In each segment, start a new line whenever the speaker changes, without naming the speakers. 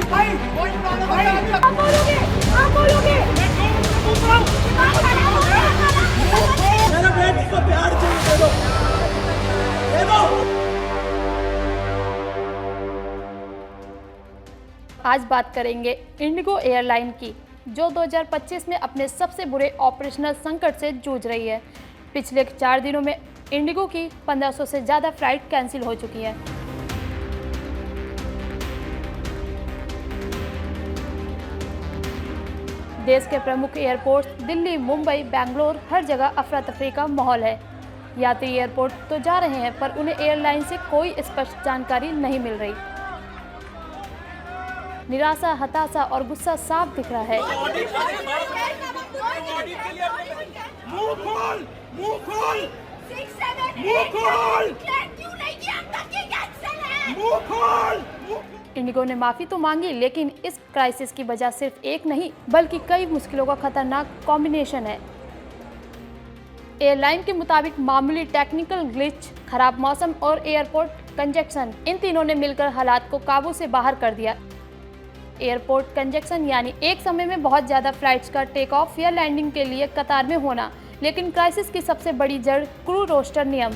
आप बोलोगे
मेरे बेटी को प्यार चाहिए, दे दो, दे दो।
आज बात करेंगे इंडिगो एयरलाइन की, जो 2025 में अपने सबसे बुरे ऑपरेशनल संकट से जूझ रही है। पिछले 4 दिनों में इंडिगो की 1500 से ज़्यादा फ्लाइट कैंसिल हो चुकी हैं। देश के प्रमुख एयरपोर्ट दिल्ली, मुंबई, बेंगलोर, हर जगह अफरा तफरी का माहौल है। यात्री एयरपोर्ट तो जा रहे हैं, पर उन्हें एयरलाइन से कोई स्पष्ट जानकारी नहीं मिल रही। निराशा, हताशा और गुस्सा साफ दिख रहा है।
मुंह खोल, मुंह खोल, मुंह खोल, मुंह खोल।
इंडिगो ने माफी तो मांगी, लेकिन इस क्राइसिस की वजह सिर्फ एक नहीं बल्कि कई मुश्किलों का खतरनाक कॉम्बिनेशन है। एयरलाइन के मुताबिक मामूली टेक्निकल ग्लिच, खराब मौसम और एयरपोर्ट कंजेक्शन, इन तीनों ने मिलकर हालात को काबू से बाहर कर दिया। एयरपोर्ट कंजेक्शन यानी एक समय में बहुत ज़्यादा फ्लाइट्स का टेक ऑफ या लैंडिंग के लिए कतार में होना। लेकिन क्राइसिस की सबसे बड़ी जड़ क्रू रोस्टर नियम।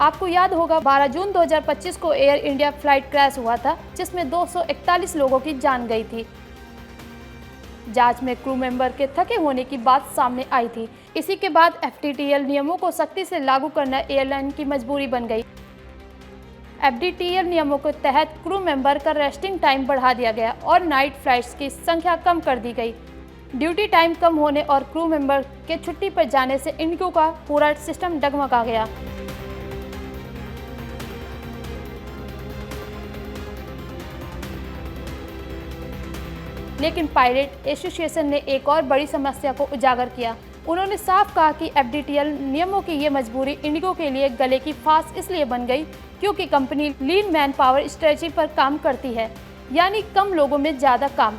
आपको याद होगा 12 जून 2025 को एयर इंडिया फ्लाइट क्रैश हुआ था, जिसमें 241 लोगों की जान गई थी। जांच में क्रू मेंबर के थके होने की बात सामने आई थी। इसी के बाद FDTL नियमों को सख्ती से लागू करना एयरलाइन की मजबूरी बन गई। FDTL नियमों के तहत क्रू मेंबर का रेस्टिंग टाइम बढ़ा दिया गया और नाइट फ्लाइट्स की संख्या कम कर दी गई। ड्यूटी टाइम कम होने और क्रू मेंबर के छुट्टी पर जाने से इंडिगो का पूरा सिस्टम डगमगा गया। लेकिन पायलट एसोसिएशन ने एक और बड़ी समस्या को उजागर किया। उन्होंने साफ कहा कि FDTL नियमों की ये मजबूरी इंडिगो के लिए गले की फांस इसलिए बन गई क्योंकि कंपनी लीन मैन पावर स्ट्रेटजी पर काम करती है, यानी कम लोगों में ज़्यादा काम।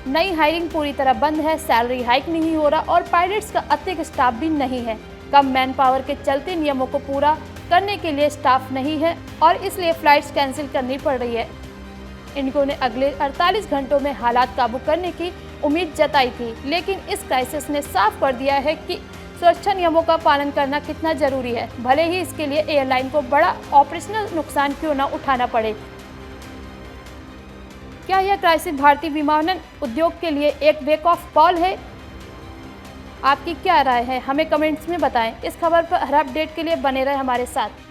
नई हायरिंग पूरी तरह बंद है, सैलरी हाइक नहीं हो रहा और पायलट्स का अतिरिक्त स्टाफ भी नहीं है। कम मैन पावर के चलते नियमों को पूरा करने के लिए स्टाफ नहीं है और इसलिए फ्लाइट्स कैंसिल करनी पड़ रही है। इंडिगो ने अगले 48 घंटों में हालात काबू करने की उम्मीद जताई थी, लेकिन इस क्राइसिस ने साफ कर दिया है कि सुरक्षा नियमों का पालन करना कितना जरूरी है, भले ही इसके लिए एयरलाइन को बड़ा ऑपरेशनल नुकसान क्यों न उठाना पड़े। क्या यह क्राइसिस भारतीय विमानन उद्योग के लिए एक वेक ऑफ कॉल है? आपकी क्या राय है? हमें कमेंट्स में बताएं। इस खबर पर हर अपडेट के लिए बने रहे हमारे साथ।